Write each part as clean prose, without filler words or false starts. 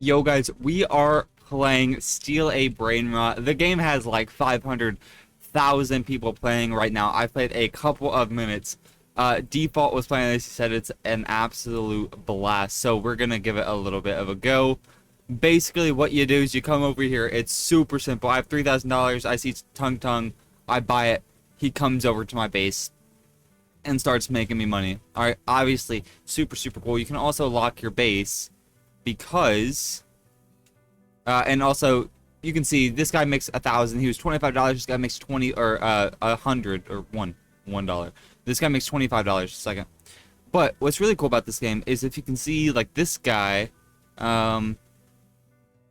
Yo guys, we are playing Steal a Brainrot. The game has like 500,000 people playing right now. I played a couple of minutes. Default was playing this. He said it's an absolute blast. So we're gonna give it a little bit of a go. Basically, what you do is you come over here. It's super simple. I have $3,000. I see Tung Tung. I buy it. He comes over to my base and starts making me money. Alright, obviously, super cool. You can also lock your base because and also you can see this guy makes 1,000. He was $25. This guy makes 20 or 100 or $1. This guy makes $25 a second. But what's really cool about this game is if you can see, like, this guy doesn't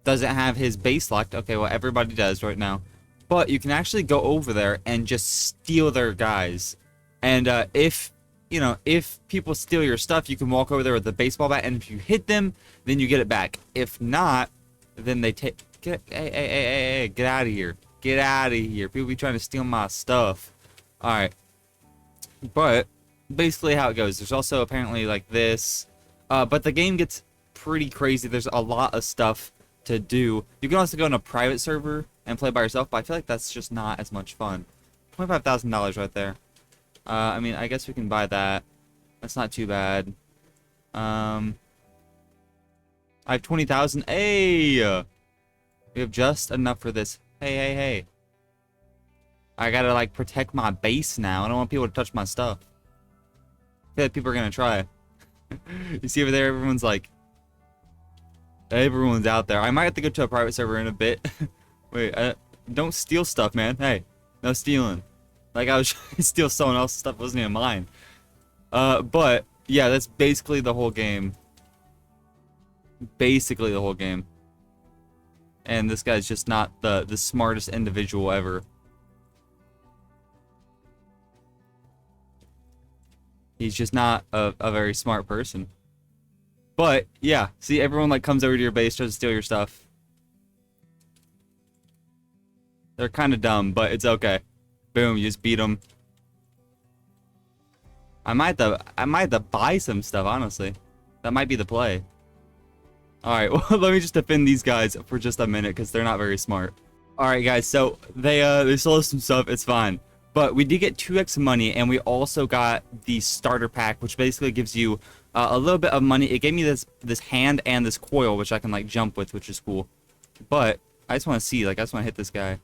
have his base locked. Okay, well, everybody does right now. But you can actually go over there and just steal their guys. And if people steal your stuff, you can walk over there with a baseball bat, and if you hit them, then you get it back. If not, then they take hey, get out of here. Get out of here. People be trying to steal my stuff. Alright. But basically how it goes. There's also apparently like this. But the game gets pretty crazy. There's a lot of stuff to do. You can also go in a private server and play by yourself, but I feel like that's just not as much fun. $25,000 right there. I mean, I guess we can buy that. That's not too bad. I have 20,000. Hey! We have just enough for this. Hey. I gotta, like, protect my base now. I don't want people to touch my stuff. I feel like people are gonna try. You see over there, everyone's like... Everyone's out there. I might have to go to a private server in a bit. Wait, don't steal stuff, man. Hey, no stealing. Like, I was trying to steal someone else's stuff, wasn't even mine. But, yeah, that's basically the whole game. Basically the whole game. And this guy's just not the smartest individual ever. He's just not a very smart person. But, yeah, see, everyone, like, comes over to your base, tries to steal your stuff. They're kind of dumb, but it's okay. Boom, you just beat them. I might have to buy some stuff, honestly. That might be the play. Alright, well, let me just defend these guys for just a minute, because they're not very smart. Alright, guys, so they sold us some stuff, it's fine. But we did get 2x money, and we also got the starter pack, which basically gives you a little bit of money. It gave me this hand and this coil, which I can, like, jump with, which is cool. But I just want to see, like, I just want to hit this guy.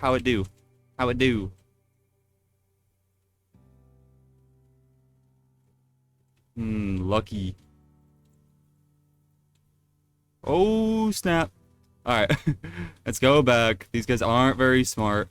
How it do? How it do? Lucky. Oh, snap. Alright. Let's go back. These guys aren't very smart.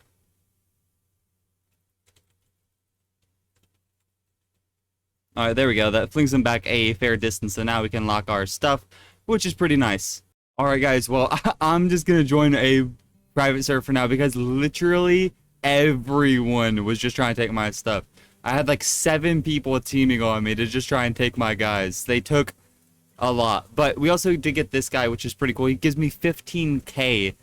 Alright, there we go. That flings them back a fair distance, so now we can lock our stuff, which is pretty nice. Alright, guys. Well, I'm just gonna join a private server for now because literally everyone was just trying to take my stuff. I had like 7 people teaming on me to just try and take my guys. They took a lot, but we also did get this guy, which is pretty cool. He gives me 15k,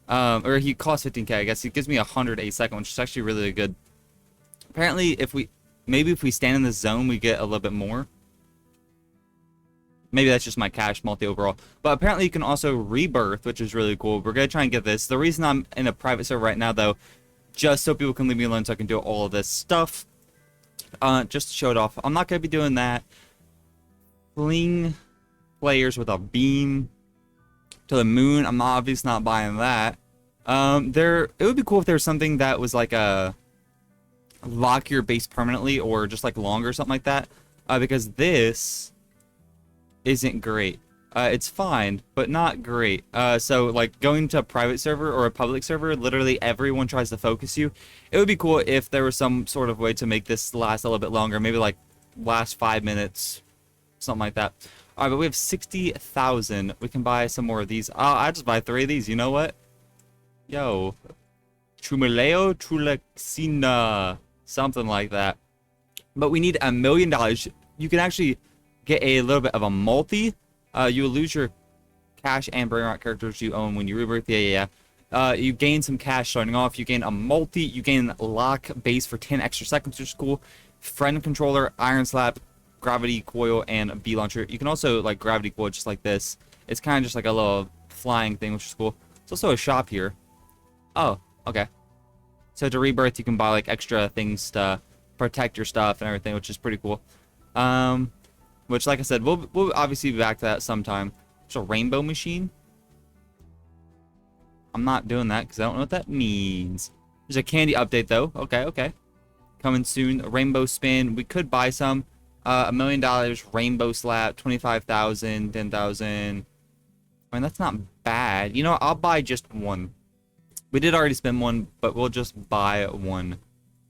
or he costs 15k. I guess he gives me 100 a second, which is actually really good. Apparently, if we stand in the zone, we get a little bit more. Maybe that's just my cash multi overall. But apparently you can also rebirth, which is really cool. We're going to try and get this. The reason I'm in a private server right now, though, just so people can leave me alone so I can do all of this stuff. Just to show it off. I'm not going to be doing that. Fling players with a beam to the moon. I'm obviously not buying that. It would be cool if there was something that was like a lock your base permanently or just like longer or something like that. Because this isn't great. It's fine, but not great. So like going to a private server or a public server, literally everyone tries to focus you. It would be cool if there was some sort of way to make this last a little bit longer, maybe like last 5 minutes, something like that. Alright, but we have 60,000. We can buy some more of these. I'll just buy 3 of these, you know what? Yo. Trumaleo Trulexina. Something like that. But we need $1 million. You can actually get a little bit of a multi. You will lose your cash and Brainrot characters you own when you rebirth. Yeah. You gain some cash starting off. You gain a multi. You gain lock base for 10 extra seconds, which is cool. Friend controller, iron slap, gravity coil and a bee launcher. You can also like gravity coil just like this. It's kind of just like a little flying thing, which is cool. There's also a shop here. Oh, okay. So to Rebirth, you can buy like extra things to protect your stuff and everything, which is pretty cool. Which, like I said, we'll obviously be back to that sometime. There's a rainbow machine. I'm not doing that because I don't know what that means. There's a candy update though. Okay, okay. Coming soon. A rainbow spin. We could buy some. $1 million. Rainbow slap. 25,000. 10,000. I mean, that's not bad. You know, I'll buy just one. We did already spend one, but we'll just buy one.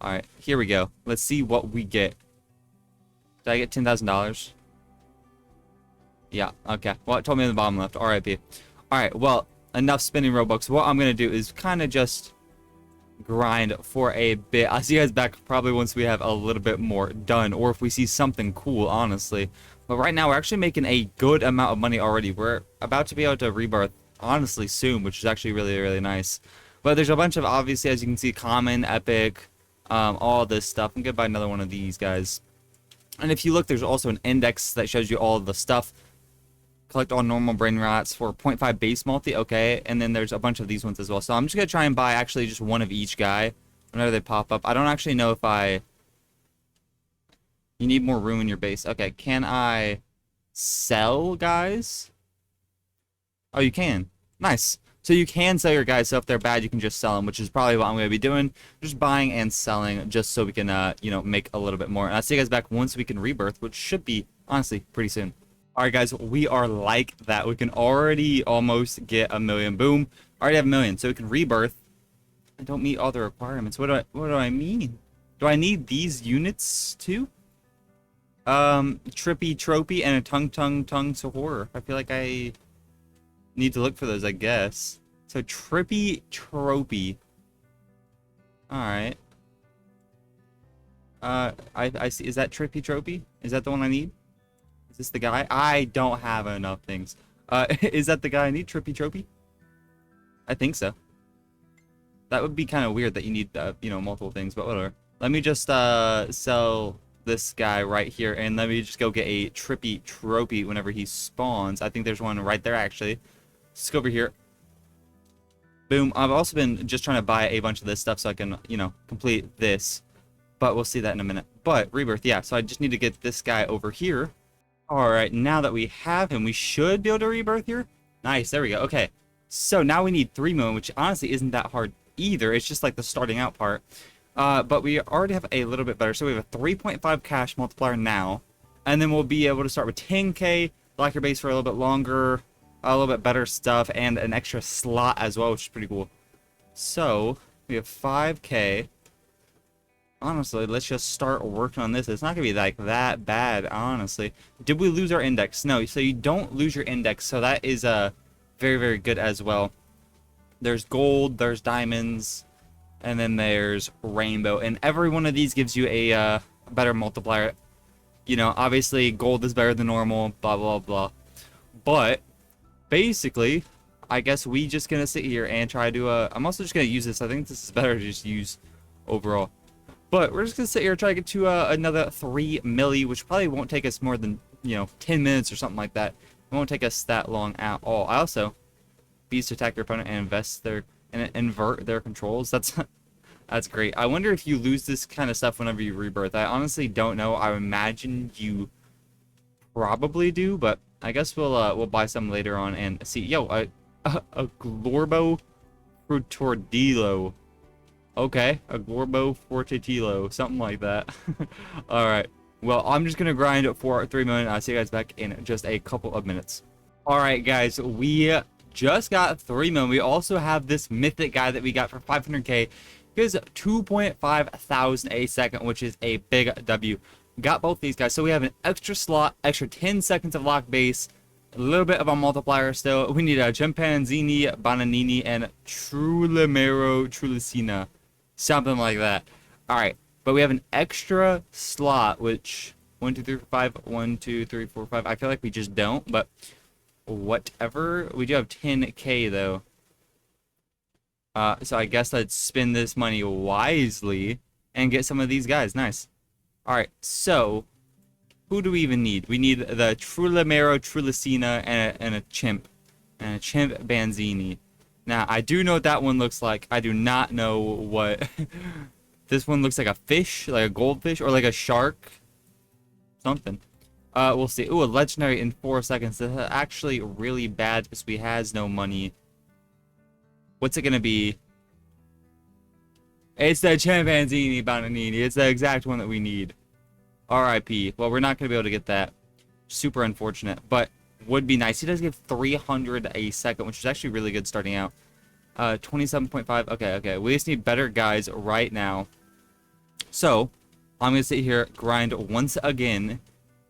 All right, here we go. Let's see what we get. Did I get $10,000? Yeah. Okay. Well, it told me in the bottom left. RIP. All right. Well, enough spinning Robux. What I'm gonna do is kind of just grind for a bit. I'll see you guys back probably once we have a little bit more done, or if we see something cool, honestly. But right now we're actually making a good amount of money already. We're about to be able to Rebirth honestly soon, which is actually really, really nice. But there's a bunch of, obviously, as you can see, common, epic, all this stuff. I'm gonna buy another one of these guys. And if you look, there's also an index that shows you all of the stuff. Collect all normal brain rots for 0.5 base multi. Okay, and then there's a bunch of these ones as well. So I'm just gonna try and buy actually just one of each guy whenever they pop up. I don't actually know if I... You need more room in your base. Okay, can I sell guys? Oh, you can. Nice. So you can sell your guys, so if they're bad, you can just sell them, which is probably what I'm going to be doing. Just buying and selling, just so we can, you know, make a little bit more. And I'll see you guys back once we can Rebirth, which should be, honestly, pretty soon. Alright, guys, we are like that. We can already almost get a million. Boom. Already have a million, so we can Rebirth. I don't meet all the requirements. What do I mean? Do I need these units, too? Trippy Tropy and a Tung to Horror. I feel like I need to look for those, I guess. So Trippy Tropy. Alright. I see. Is that Trippy Tropy? Is that the one I need? Is this the guy? I don't have enough things. Is that the guy I need? Trippy Tropy? I think so. That would be kind of weird that you need, you know, multiple things, but whatever. Let me just, sell this guy right here, and let me just go get a Trippy Tropy whenever he spawns. I think there's one right there, actually. Let's go over here. Boom. I've also been just trying to buy a bunch of this stuff so I can, you know, complete this. But we'll see that in a minute. But, Rebirth, yeah. So I just need to get this guy over here. Alright, now that we have him, we should be able to Rebirth here. Nice, there we go. Okay. So now we need 3 million, which honestly isn't that hard either. It's just like the starting out part. But we already have a little bit better. So we have a 3.5 cash multiplier now. And then we'll be able to start with 10k, lock your base for a little bit longer, a little bit better stuff, and an extra slot as well, which is pretty cool. So, we have 5k. Honestly, let's just start working on this. It's not going to be like that bad, honestly. Did we lose our index? No, so you don't lose your index. So that is very, very good as well. There's gold, there's diamonds, and then there's rainbow. And every one of these gives you a better multiplier. You know, obviously gold is better than normal, blah, blah, blah. But basically, I guess we just going to sit here and try to... I'm also just going to use this. I think this is better to just use overall. But we're just going to sit here and try to get to another 3 milli, which probably won't take us more than, you know, 10 minutes or something like that. It won't take us that long at all. I also... Bees to attack your opponent and invert their controls. That's great. I wonder if you lose this kind of stuff whenever you Rebirth. I honestly don't know. I imagine you probably do, but I guess we'll buy some later on and see. Yo, a Glorbo Frutordillo. Okay, a Glorbo Fortitilo, something like that. All right. Well, I'm just gonna grind it for 3 million. I'll see you guys back in just a couple of minutes. All right, guys. We just got 3 million. We also have this mythic guy that we got for 500k. Gives 2.5 thousand a second, which is a big W. Got both these guys. So we have an extra slot, extra 10 seconds of lock base, a little bit of a multiplier still. We need a Chimpanzini, Bananini, and Trulimero, Trulicina. Something like that. Alright. But we have an extra slot, which 1, 2, 3, 4, 5. 1, 2, 3, 4, 5. I feel like we just don't, but whatever. We do have 10k though. So I guess let's spend this money wisely and get some of these guys. Nice. Alright, so Who do we even need? We need the Trulamero, Trulicina, and a chimp. And a chimp Banzini. Now, I do know what that one looks like. I do not know what... This one looks like a fish, like a goldfish, or like a shark. Something. We'll see. Ooh, a legendary in 4 seconds. This is actually really bad because we has no money. What's it gonna be? It's the Chimpanzini Bananini. It's the exact one that we need. R.I.P. Well, we're not gonna be able to get that. Super unfortunate, but would be nice. He does give 300 a second, which is actually really good starting out. 27.5. Okay. We just need better guys right now. So, I'm going to sit here, grind once again.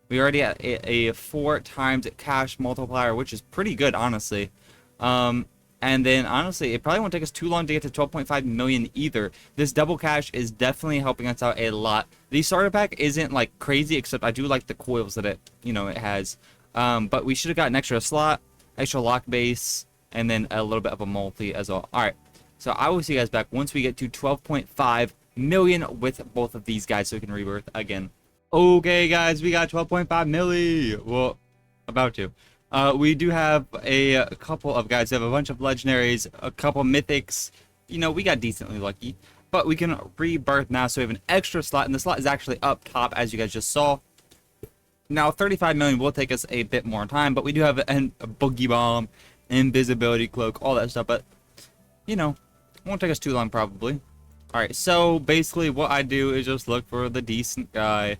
We already have a 4 times cash multiplier, which is pretty good, honestly. And then, honestly, it probably won't take us too long to get to 12.5 million either. This double cash is definitely helping us out a lot. The starter pack isn't, like, crazy, except I do like the coils that it has. But we should have got an extra slot, extra lock base, and then a little bit of a multi as well. Alright, so I will see you guys back once we get to 12.5 million with both of these guys so we can rebirth again. Okay, guys, we got 12.5 milli. Well, about to. We do have a couple of guys. We have a bunch of legendaries, a couple mythics. You know, we got decently lucky. But we can rebirth now, so we have an extra slot, and the slot is actually up top, as you guys just saw. Now, 35 million will take us a bit more time, but we do have a boogie bomb, invisibility cloak, all that stuff, but, you know, it won't take us too long, probably. Alright, so, basically, what I do is just look for the decent guy.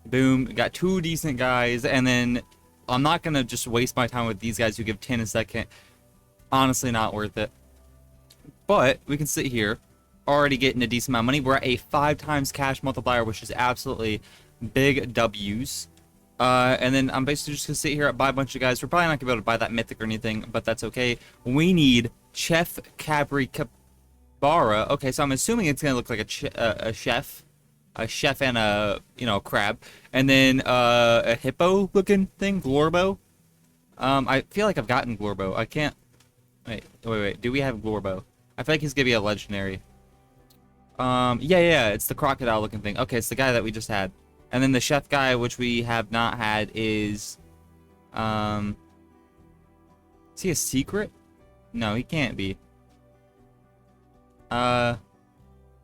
Boom, got 2 decent guys, and then I'm not going to just waste my time with these guys who give 10 a second. Honestly, not worth it. But, we can sit here, already getting a decent amount of money. We're at a 5 times cash multiplier, which is absolutely big W's. And then I'm basically just going to sit here and buy a bunch of guys. We're probably not going to be able to buy that mythic or anything, but that's okay. We need Chef Cabri Cabara. Okay, so I'm assuming it's going to look like a chef. A chef and a, crab. And then a hippo-looking thing, Glorbo. I feel like I've gotten Glorbo. I can't... Wait. Do we have Glorbo? I feel like he's going to be a legendary. Yeah, it's the crocodile-looking thing. Okay, it's the guy that we just had. And then the chef guy, which we have not had, is he a secret? No, he can't be. Oh,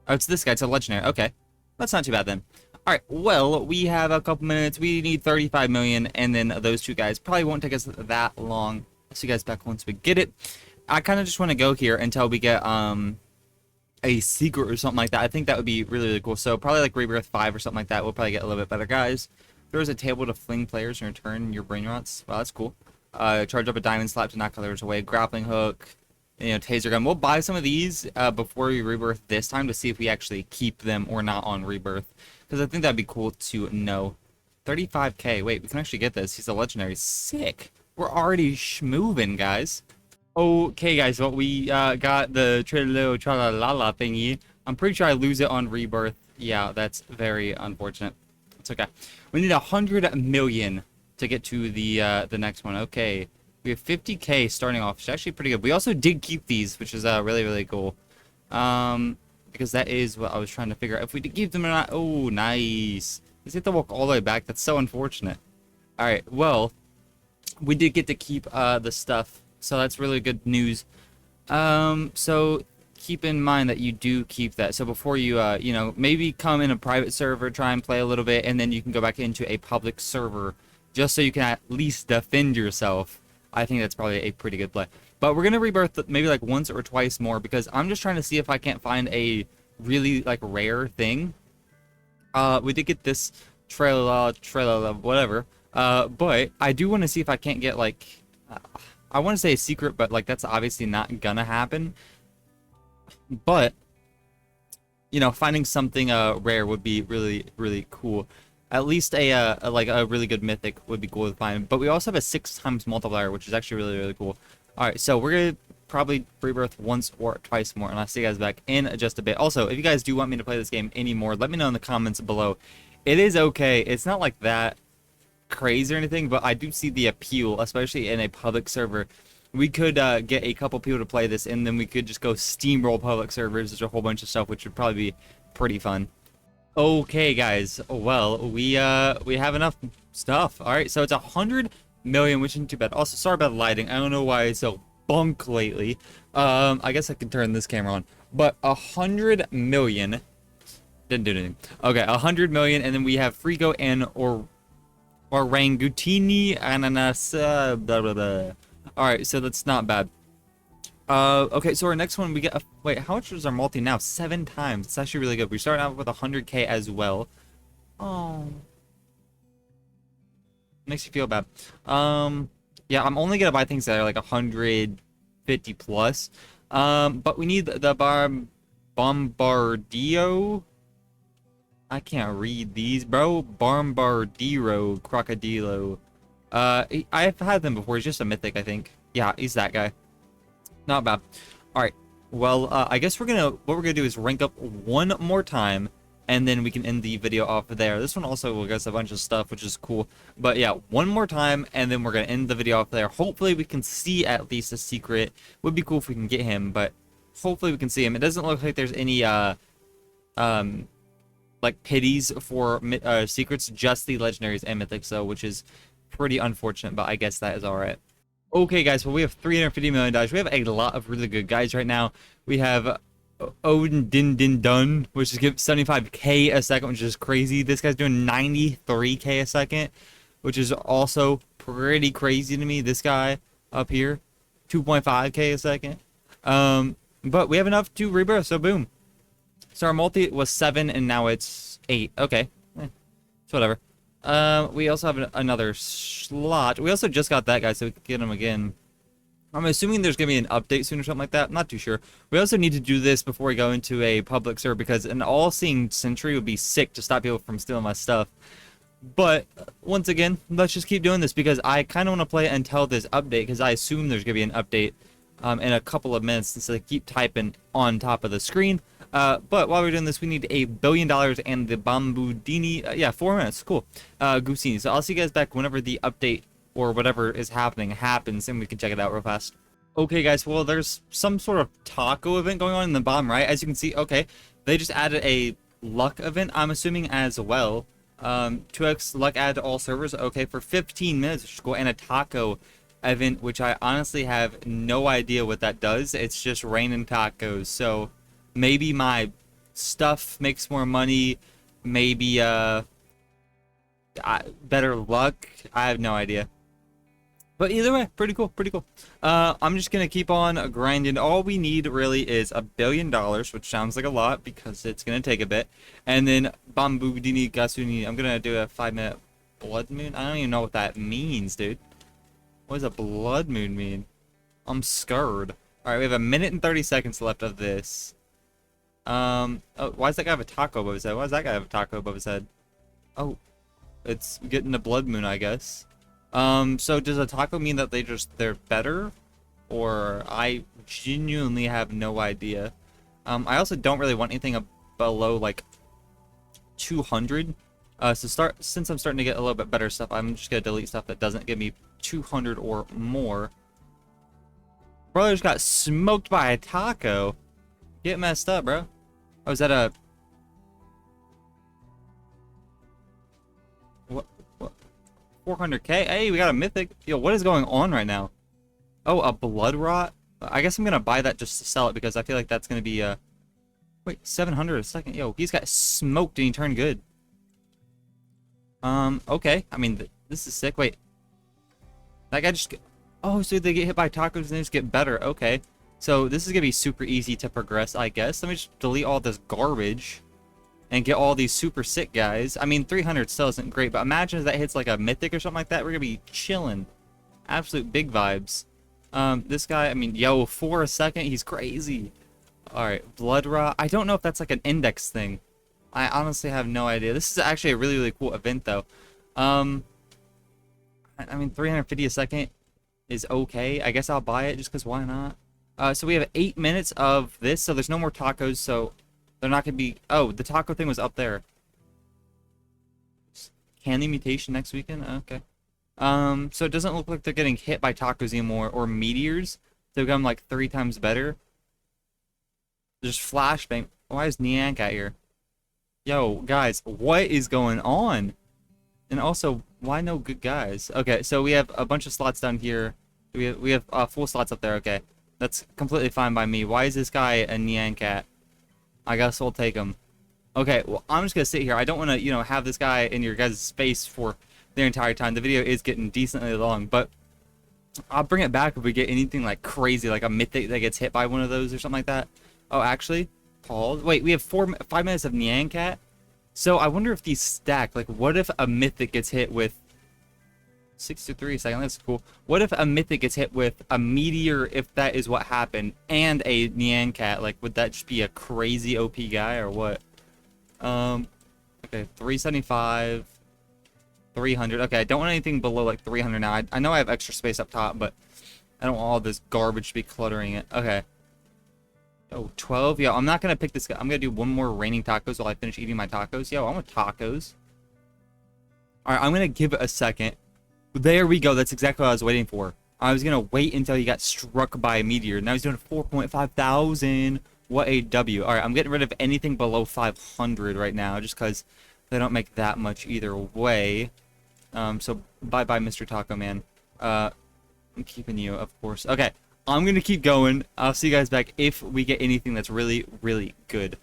it's this guy. It's a legendary. Okay. That's not too bad then. Alright, well, we have a couple minutes. We need 35 million, and then those 2 guys probably won't take us that long. I'll see you guys back once we get it. I kind of just want to go here until we get, a secret or something like that. I think that would be really, really cool. So probably like Rebirth 5 or something like that. We'll probably get a little bit better guys. There's a table to fling players and return your Brainrots. Wow, that's cool. Charge up a diamond slap to knock others away. Grappling hook. Taser gun. We'll buy some of these before we rebirth this time to see if we actually keep them or not on rebirth. Because I think that'd be cool to know. 35k. Wait, we can actually get this. He's a legendary. Sick. We're already schmoving, guys. Okay, guys, well, we got the Trillo Tralalala thingy. I'm pretty sure I lose it on rebirth. Yeah, that's very unfortunate. It's okay. We need 100 million to get to the next one. Okay, we have 50k starting off. It's actually pretty good. We also did keep these, which is really, really cool. Because that is what I was trying to figure out. If we did keep them or not. Oh, nice. Let's have to walk all the way back. That's so unfortunate. All right, well, we did get to keep the stuff. So that's really good news. So keep in mind that you do keep that. So before you, maybe come in a private server, try and play a little bit, and then you can go back into a public server just so you can at least defend yourself. I think that's probably a pretty good play. But we're going to rebirth maybe like once or twice more because I'm just trying to see if I can't find a really like rare thing. We did get this trailer, whatever. But I do want to see if I can't get like... I want to say a secret, but like that's obviously not gonna happen. But finding something rare would be really, really cool. At least a really good mythic would be cool to find. But we also have a 6 times multiplier, which is actually really, really cool. All right, so we're gonna probably rebirth once or twice more, and I'll see you guys back in just a bit. Also, if you guys do want me to play this game anymore, let me know in the comments below. It is okay. It's not like that crazy or anything, but I do see the appeal, especially in a public server. We could get a couple people to play this, and then we could just go steamroll public servers. There's a whole bunch of stuff, which would probably be pretty fun. Okay, guys. Well, we have enough stuff. All right, so it's 100 million, which isn't too bad. Also, sorry about the lighting. I don't know why it's so bunk lately. I guess I can turn this camera on. But 100 million didn't do anything. Okay, 100 million, and then we have Frigo and Orangutini Ananas. Blah blah blah. All right, so that's not bad. Okay, so our next one we get. Wait, how much is our multi now? 7 times. It's actually really good. We start out with 100k as well. Oh, makes you feel bad. Yeah, I'm only gonna buy things that are like 150 plus. But we need the Bombardio. I can't read these, bro. Bombardiro Crocodilo. I've had them before. He's just a mythic, I think. Yeah, he's that guy. Not bad. All right. Well, I guess what we're gonna do is rank up one more time, and then we can end the video off there. This one also will get a bunch of stuff, which is cool. But yeah, one more time, and then we're gonna end the video off there. Hopefully, we can see at least a secret. Would be cool if we can get him, but hopefully we can see him. It doesn't look like there's any like pities for secrets, just the legendaries and mythics, though, which is pretty unfortunate. But I guess that is all right. Okay, guys, well, we have $350 million. We have a lot of really good guys right now. We have Odin Din Din Dun, which is 75k a second, which is crazy. This guy's doing 93k a second, which is also pretty crazy to me. This guy up here, 2.5k a second. But we have enough to rebirth, so boom. So our multi was 7, and now it's 8. Okay, it's whatever. We also have another slot. We also just got that guy, so we can get him again. I'm assuming there's going to be an update soon or something like that. I'm not too sure. We also need to do this before we go into a public server, because an all-seeing sentry would be sick to stop people from stealing my stuff. But, once again, let's just keep doing this, because I kind of want to play until this update, because I assume there's going to be an update in a couple of minutes, since I keep typing on top of the screen. But while we're doing this, we need $1 billion and the Bambudini. Yeah, 4 minutes. Cool. Gusini. So I'll see you guys back whenever the update or whatever is happening happens, and we can check it out real fast. Okay, guys. Well, there's some sort of taco event going on in the bottom right. As you can see, okay, they just added a luck event, I'm assuming, as well. 2x luck add to all servers. Okay, for 15 minutes, which is cool. And a taco event, which I honestly have no idea what that does. It's just raining tacos. So maybe my stuff makes more money. Maybe better luck. I have no idea. But either way, pretty cool, pretty cool. I'm just gonna keep on grinding. All we need really is $1 billion, which sounds like a lot because it's gonna take a bit. And then Bambudini Gasuni. I'm gonna do a 5-minute blood moon. I don't even know what that means, dude. What does a blood moon mean? I'm scared. All right, we have 1 minute and 30 seconds left of this. Oh, why does that guy have a taco above his head? Why does that guy have a taco above his head? Oh, it's getting a blood moon, I guess. So does a taco mean that they're better? Or I genuinely have no idea. I also don't really want anything below like 200. Since I'm starting to get a little bit better stuff, I'm just gonna delete stuff that doesn't give me 200 or more. Brother just got smoked by a taco. Get messed up, bro. Oh, is that a... What? 400k? Hey, we got a mythic. Yo, what is going on right now? Oh, a blood rot? I guess I'm gonna buy that just to sell it, because I feel like that's gonna be wait, 700 a second. Yo, he's got smoked and he turned good. Okay. I mean, this is sick. Wait. That guy just... Oh, so they get hit by tacos and they just get better. Okay. So this is gonna be super easy to progress, I guess. Let me just delete all this garbage and get all these super sick guys. I mean, 300 still isn't great, but imagine if that hits like a mythic or something like that. We're gonna be chilling. Absolute big vibes. This guy, I mean, yo, 4 a second, he's crazy. Alright, blood rot. I don't know if that's like an index thing. I honestly have no idea. This is actually a really, really cool event, though. I mean, 350 a second is okay. I guess I'll buy it just because why not? So we have 8 minutes of this, so there's no more tacos, so they're not going to be... Oh, the taco thing was up there. Candy mutation next weekend? Okay. So it doesn't look like they're getting hit by tacos anymore, or meteors. They've become like 3 times better. There's flashbang. Why is Niank out here? Yo, guys, what is going on? And also, why no good guys? Okay, so we have a bunch of slots down here. We have full slots up there. Okay, that's completely fine by me. Why is this guy a Nyan Cat? I guess we'll take him. Okay, well, I'm just gonna sit here. I don't want to, have this guy in your guys' space for the entire time. The video is getting decently long, but I'll bring it back if we get anything like crazy, like a mythic that gets hit by one of those or something like that. Oh, actually, pause. Wait, we have 5 minutes of Nyan Cat. So I wonder if these stack. Like, what if a mythic gets hit with 63 seconds? That's cool. What if a mythic gets hit with a meteor, if that is what happened, and a Nyan Cat? Like, would that just be a crazy OP guy or what? Okay, 375, 300. Okay, I don't want anything below like 300 now. I know I have extra space up top, but I don't want all this garbage to be cluttering it. Okay. Oh, 12. Yeah, I'm not going to pick this guy. I'm going to do one more raining tacos while I finish eating my tacos. Yo, I want tacos. All right, I'm going to give it a second. There we go. That's exactly what I was waiting for. I was going to wait until he got struck by a meteor. Now he's doing 4.5 thousand. What a W. All right, I'm getting rid of anything below 500 right now just because they don't make that much either way. So bye-bye, Mr. Taco Man. I'm keeping you, of course. Okay. I'm going to keep going. I'll see you guys back if we get anything that's really, really good.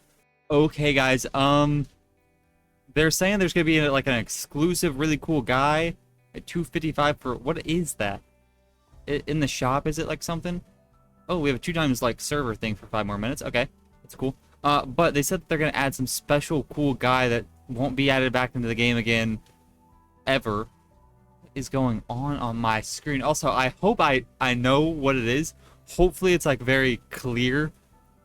Okay, guys. They're saying there's going to be like an exclusive, really cool guy at 255 for... What is that? In the shop, is it like something? Oh, we have a 2 times like server thing for 5 more minutes. Okay, that's cool. But they said that they're going to add some special cool guy that won't be added back into the game again ever. Is going on my screen. Also, I hope I know what it is. Hopefully it's like very clear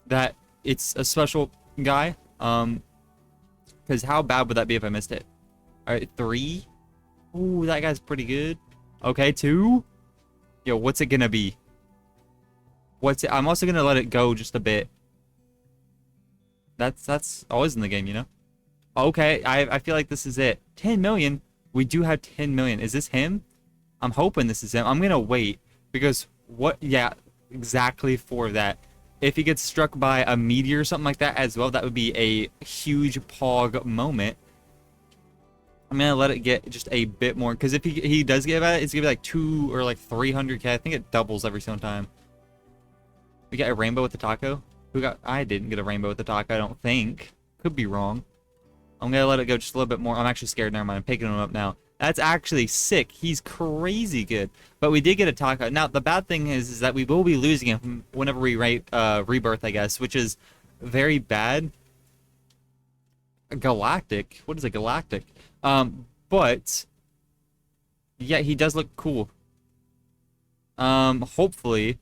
that it's a special guy. Because how bad would that be if I missed it? All right, 3. Ooh, that guy's pretty good. Okay, 2. Yo, what's it gonna be? What's it? I'm also gonna let it go just a bit. That's always in the game, you know. Okay, I feel like this is it. 10 million. We do have 10 million. Is this him? I'm hoping this is him. I'm going to wait because what? Yeah, exactly for that. If he gets struck by a meteor or something like that as well, that would be a huge pog moment. I'm going to let it get just a bit more because if he does get it, it's going to be like 2 or like 300k. I think it doubles every single time. We got a rainbow with the taco. I didn't get a rainbow with the taco, I don't think. Could be wrong. I'm going to let it go just a little bit more. I'm actually scared. Never mind. I'm picking him up now. That's actually sick. He's crazy good. But we did get a taco. Now, the bad thing is that we will be losing him whenever we rate Rebirth, I guess, which is very bad. Galactic? What is a galactic? But, yeah, he does look cool. Hopefully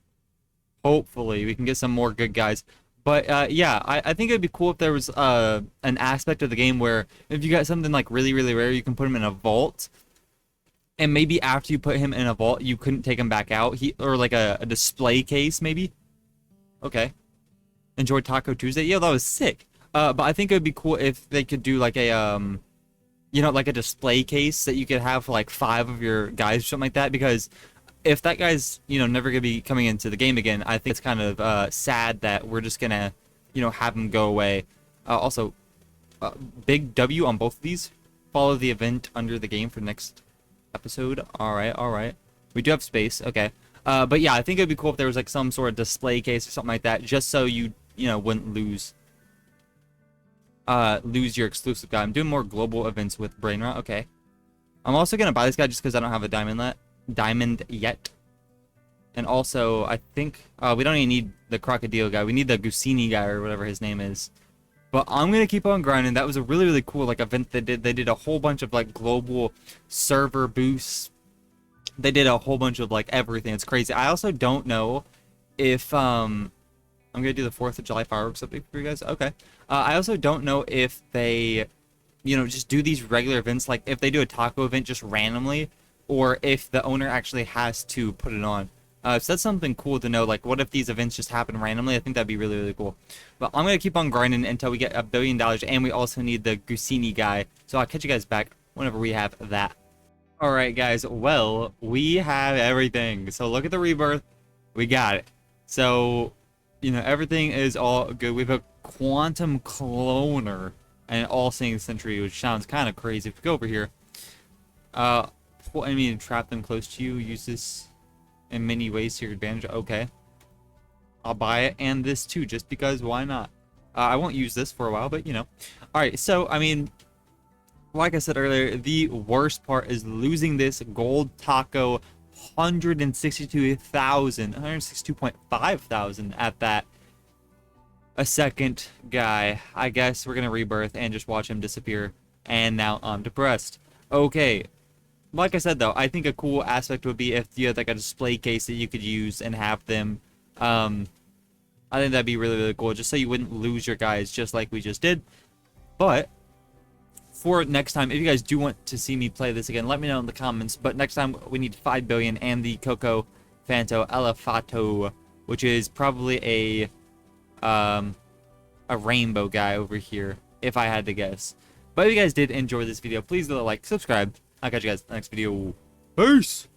we can get some more good guys. But, yeah, I think it'd be cool if there was an aspect of the game where if you got something, like, really, really rare, you can put him in a vault. And maybe after you put him in a vault, you couldn't take him back out. Or, like, a display case, maybe. Okay. Enjoyed Taco Tuesday? Yeah, that was sick. But I think it would be cool if they could do, like, a, like a display case that you could have for, like, 5 of your guys or something like that. Because if that guy's, never going to be coming into the game again, I think it's kind of sad that we're just going to, have him go away. Also, big W on both of these. Follow the event under the game for next episode. All right. We do have space. Okay. But yeah, I think it'd be cool if there was like some sort of display case or something like that, just so you, wouldn't lose your exclusive guy. I'm doing more global events with Brainrot. Okay. I'm also going to buy this guy just because I don't have a diamond yet. And also, I think we don't even need the crocodile guy. We need the Gusini guy or whatever his name is. But I'm gonna keep on grinding. That was a really, really cool like event they did. They did a whole bunch of like global server boosts. They did a whole bunch of like everything. It's crazy. I also don't know if I'm gonna do the 4th of July fireworks update for you guys. Okay. I also don't know if they, just do these regular events. Like if they do a taco event just randomly, or if the owner actually has to put it on. So that's something cool to know. Like, what if these events just happen randomly? I think that'd be really, really cool. But I'm going to keep on grinding until we get $1 billion. And we also need the Gusini guy. So I'll catch you guys back whenever we have that. Alright, guys. Well, we have everything. So look at the Rebirth. We got it. So, everything is all good. We have a Quantum Cloner and All-Seeing Sentry, which sounds kind of crazy. If we go over here, Pull enemy and trap them close to you. Use this in many ways to your advantage. Okay. I'll buy it, and this too, just because, why not? I won't use this for a while, but you know. Alright, so, I mean, like I said earlier, the worst part is losing this gold taco 162.5 thousand at that. A second guy. I guess we're gonna rebirth and just watch him disappear. And now I'm depressed. Okay. Like I said though, I think a cool aspect would be if you had like a display case that you could use and have them. I think that'd be really, really cool, just so you wouldn't lose your guys just like we just did. But for next time, if you guys do want to see me play this again, let me know in the comments. But next time we need 5 billion and the Coco Fanto Elefato, which is probably a rainbow guy over here, if I had to guess. But if you guys did enjoy this video, please leave a like, subscribe. I'll catch you guys in the next video. Peace!